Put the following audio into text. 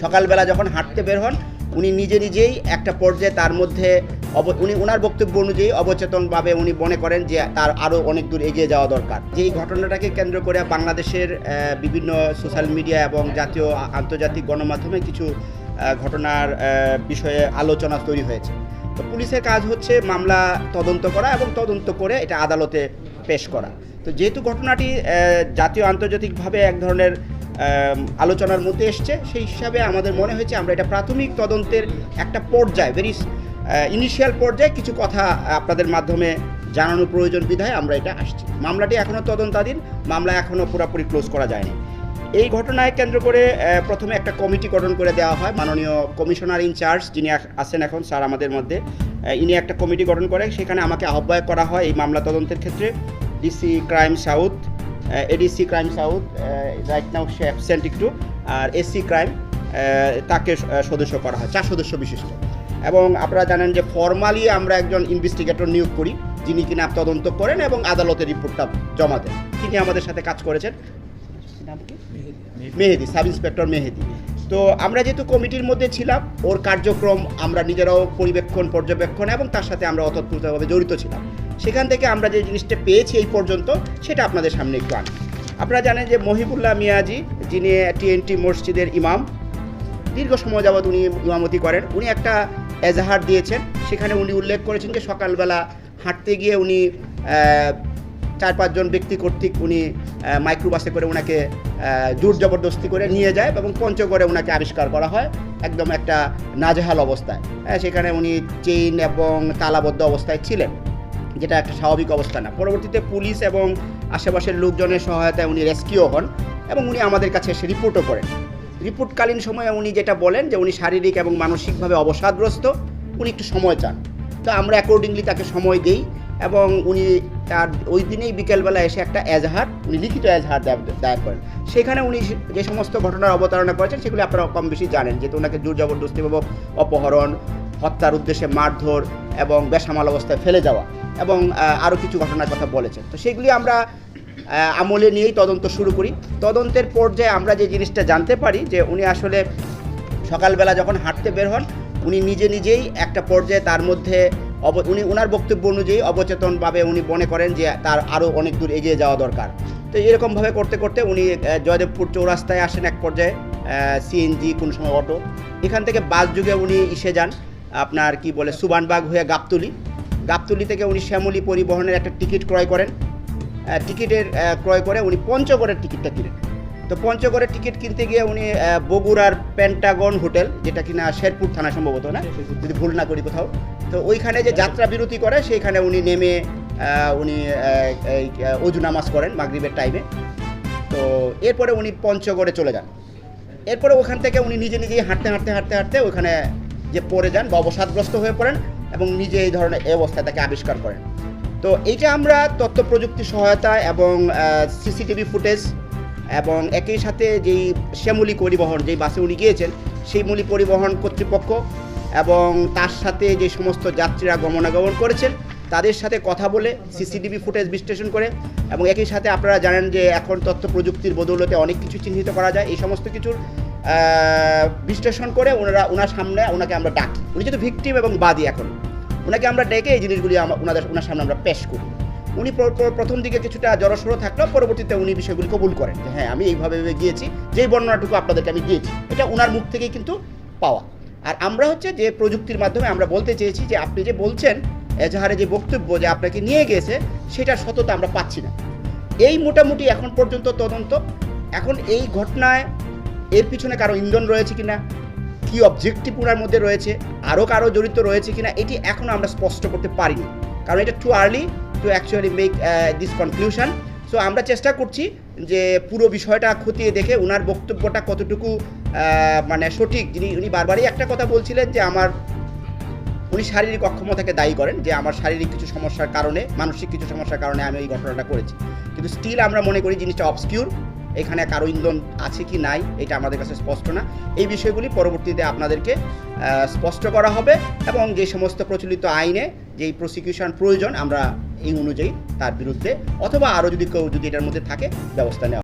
সকালবেলা যখন হাঁটতে বের হন উনি নিজেই একটা পর্যায়ে তার মধ্যে ওনার বক্তব্য অনুযায়ী অবচেতনভাবে উনি মনে করেন যে তার আরও অনেক দূর এগিয়ে যাওয়া দরকার। যেই ঘটনাটাকে কেন্দ্র করে বাংলাদেশের বিভিন্ন সোশ্যাল মিডিয়া এবং জাতীয় আন্তর্জাতিক গণমাধ্যমে কিছু ঘটনার বিষয়ে আলোচনা তৈরি হয়েছে। তো পুলিশের কাজ হচ্ছে মামলা তদন্ত করা এবং তদন্ত করে এটা আদালতে পেশ করা। তো যেহেতু ঘটনাটি জাতীয় আন্তর্জাতিকভাবে এক ধরনের আলোচনার মধ্যে এসছে, সেই হিসাবে আমাদের মনে হয়েছে আমরা এটা প্রাথমিক তদন্তের একটা পর্যায়ে ইনিশিয়াল পর্যায়ে কিছু কথা আপনাদের মাধ্যমে জানানো প্রয়োজন বিধায় আমরা এটা আসছি। মামলাটি এখনও তদন্তাধীন, মামলা এখনও পুরোপুরি ক্লোজ করা যায়নি। এই ঘটনায় কেন্দ্র করে প্রথমে একটা কমিটি গঠন করে দেওয়া হয়। মাননীয় কমিশনার ইনচার্জ যিনি আছেন এখন স্যার আমাদের মধ্যে, ইনি একটা কমিটি গঠন করে, সেখানে আমাকে আহ্বায়ক করা হয় এই মামলা তদন্তের ক্ষেত্রে। DC crime south, ADC crime south right now সে অ্যাবসেন্ট একটু, আর এসি ক্রাইম তাকে সদস্য করা হয়, 4 সদস্য বিশিষ্ট। এবং আপনারা জানেন যে ফর্মালি আমরা একজন ইনভেস্টিগেটর নিয়োগ করি যিনি কিনা তদন্ত করেন এবং আদালতে রিপোর্টটা জমা দেন। তিনি আমাদের সাথে কাজ করেছেন, মেহেদি, সাব ইন্সপেক্টর মেহেদি। তো আমরা যেহেতু কমিটির মধ্যে ছিলাম, ওর কার্যক্রম আমরা নিজেরাও পর্যবেক্ষণ এবং তার সাথে আমরা অতপ্রতভাবে জড়িত ছিলাম। সেখান থেকে আমরা যে জিনিসটা পেয়েছি এই পর্যন্ত সেটা আপনাদের সামনে একটু আনি। আপনারা জানেন যে মহিবুল্লাহ মিয়াজি যিনি TNT মসজিদের ইমাম, দীর্ঘ সময় যাবৎ উনি ইমামতি করেন, উনি একটা এজাহার দিয়েছেন। সেখানে উনি উল্লেখ করেছেন যে সকালবেলা হাঁটতে গিয়ে উনি 4-5 জন ব্যক্তি কর্তৃক উনি মাইক্রোবাসে করে ওনাকে জোর জবরদস্তি করে নিয়ে যায় এবং পঞ্চগড়ে ওনাকে আবিষ্কার করা হয় একদম একটা নাজেহাল অবস্থায়। সেখানে উনি চেইন এবং তালাবদ্ধ অবস্থায় ছিলেন, যেটা একটা স্বাভাবিক অবস্থা না। পরবর্তীতে পুলিশ এবং আশেপাশের লোকজনের সহায়তায় উনি রেস্কিউ হন এবং উনি আমাদের কাছে এসে রিপোর্টও করেন। রিপোর্টকালীন সময়ে উনি যেটা বলেন যে উনি শারীরিক এবং মানসিকভাবে অবসাদগ্রস্ত, উনি একটু সময় চান। তো আমরা অ্যাকর্ডিংলি তাকে সময় দিই এবং উনি তার ওই দিনেই বিকেলবেলা এসে একটা উনি লিখিত এজাহার দায়ের করেন। সেখানে উনি যে সমস্ত ঘটনার অবতারণা করেছেন সেগুলি আপনারা কম বেশি জানেন, যেহেতু ওনাকে জোর জবরদস্তিভাবে অপহরণ, হত্যার উদ্দেশ্যে মারধর এবং বেসামাল অবস্থায় ফেলে যাওয়া এবং আরও কিছু ঘটনার কথা বলেছেন। তো সেগুলি আমরা আমলে নিয়েই তদন্ত শুরু করি। তদন্তের পর্যায়ে আমরা যে জিনিসটা জানতে পারি যে উনি আসলে সকালবেলা যখন হাঁটতে বের হন উনি নিজেই একটা পর্যায়ে তার মধ্যে ওনার বক্তব্য অনুযায়ী অবচেতনভাবে উনি মনে করেন যে তার আরও অনেক দূর এগিয়ে যাওয়া দরকার। তো এরকমভাবে করতে করতে উনি জয়দেবপুর চৌরাস্তায় আসেন এক পর্যায়ে, CNG কোন সময় অটো, এখান থেকে বাস যুগে উনি এসে যান আপনার সুবানবাগ হয়ে গাবতলী থেকে উনি শ্যামলী পরিবহনের একটা টিকিট ক্রয় করেন। ক্রয় করে উনি পঞ্চগড়ের টিকিটটা কিনেন। তো পঞ্চগড়ের টিকিট কিনতে গিয়ে উনি বগুড়ার পেন্টাগন হোটেল, যেটা কিনা শেরপুর থানা সম্ভবত, না যদি ভুল না করি কোথাও, তো ওইখানে যে যাত্রা বিরতি করে সেইখানে উনি নেমে উনি অজু নামাজ করেন মাগরিবের টাইমে। তো এরপরে উনি পঞ্চগড়ে চলে যান। এরপরে ওখান থেকে উনি নিজেই হাঁটতে ওখানে যে পড়ে যান বা অবসাদগ্রস্ত হয়ে পড়েন এবং নিজে এই ধরনের অবস্থায় তাকে আবিষ্কার করেন। তো এইটা আমরা তথ্য প্রযুক্তি সহায়তা এবং CCTV ফুটেজ এবং একই সাথে যেই শ্যামলী পরিবহন, যেই বাসে উনি গিয়েছেন সেই শ্যামলী পরিবহন কর্তৃপক্ষ এবং তার সাথে যে সমস্ত যাত্রীরা গমনাগমন করেছেন তাদের সাথে কথা বলে CCTV ফুটেজ বিশ্লেষণ করে এবং একই সাথে আপনারা জানেন যে এখন তথ্য প্রযুক্তির বদৌলতে অনেক কিছু চিহ্নিত করা যায়। এই সমস্ত কিছুর বিশ্লেষণ করে ওনার সামনে ওনাকে আমরা ডাকি। উনি যেহেতু ভিকটিম এবং বাদী, এখন ওনাকে আমরা ডেকে এই জিনিসগুলি ওনার সামনে আমরা পেশ করি। উনি প্রথম দিকে কিছুটা জড়সড় থাকলেও পরবর্তীতে উনি বিষয়গুলি কবুল করেন যে হ্যাঁ আমি এইভাবে গিয়েছি, যেই বর্ণনাটুকু আপনাদেরকে আমি দিয়েছি এটা ওনার মুখ থেকেই কিন্তু পাওয়া। আর আমরা যে প্রযুক্তির মাধ্যমে আমরা বলতে চেয়েছি যে আপনি যে বলছেন এজাহারে যে বক্তব্য যে আপনাকে নিয়ে গিয়েছে সেটার সত্যতা আমরা পাচ্ছি না। এই মোটামুটি এখন পর্যন্ত তদন্ত। এখন এই ঘটনায় এর পিছনে কারো ইন্ধন রয়েছে কিনা, কি অবজেক্টিভ ওনার মধ্যে রয়েছে, আরও কারো জড়িত রয়েছে কিনা, এটি এখনও আমরা স্পষ্ট করতে পারিনি, কারণ এটা too early two actually make this conclusion. So আমরা চেষ্টা করছি যে পুরো বিষয়টা খতিয়ে দেখে ওনার বক্তব্যটা কতটুকু সঠিক। উনি বারবারই একটা কথা বলছিলেন যে উনি শারীরিক অক্ষমতাকে দায়ী করেন, যে আমার শারীরিক কিছু সমস্যার কারণে, মানসিক কিছু সমস্যার কারণে আমি এই ঘটনাটা করেছি। কিন্তু স্টিল আমরা মনে করি জিনিসটা অবসকিউর, এখানে কারো ইন্ধন আছে কি নাই এটা আমাদের কাছে স্পষ্ট না। এই বিষয়গুলি পরবর্তীতে আপনাদেরকে স্পষ্ট করা হবে এবং যে সমস্ত প্রচলিত আইনে যেই প্রসিকিউশন প্রয়োজন আমরা এই অনুযায়ী তার বিরুদ্ধে অথবা আরও যদি কেউ যদি এটার মধ্যে থাকে ব্যবস্থা নেওয়া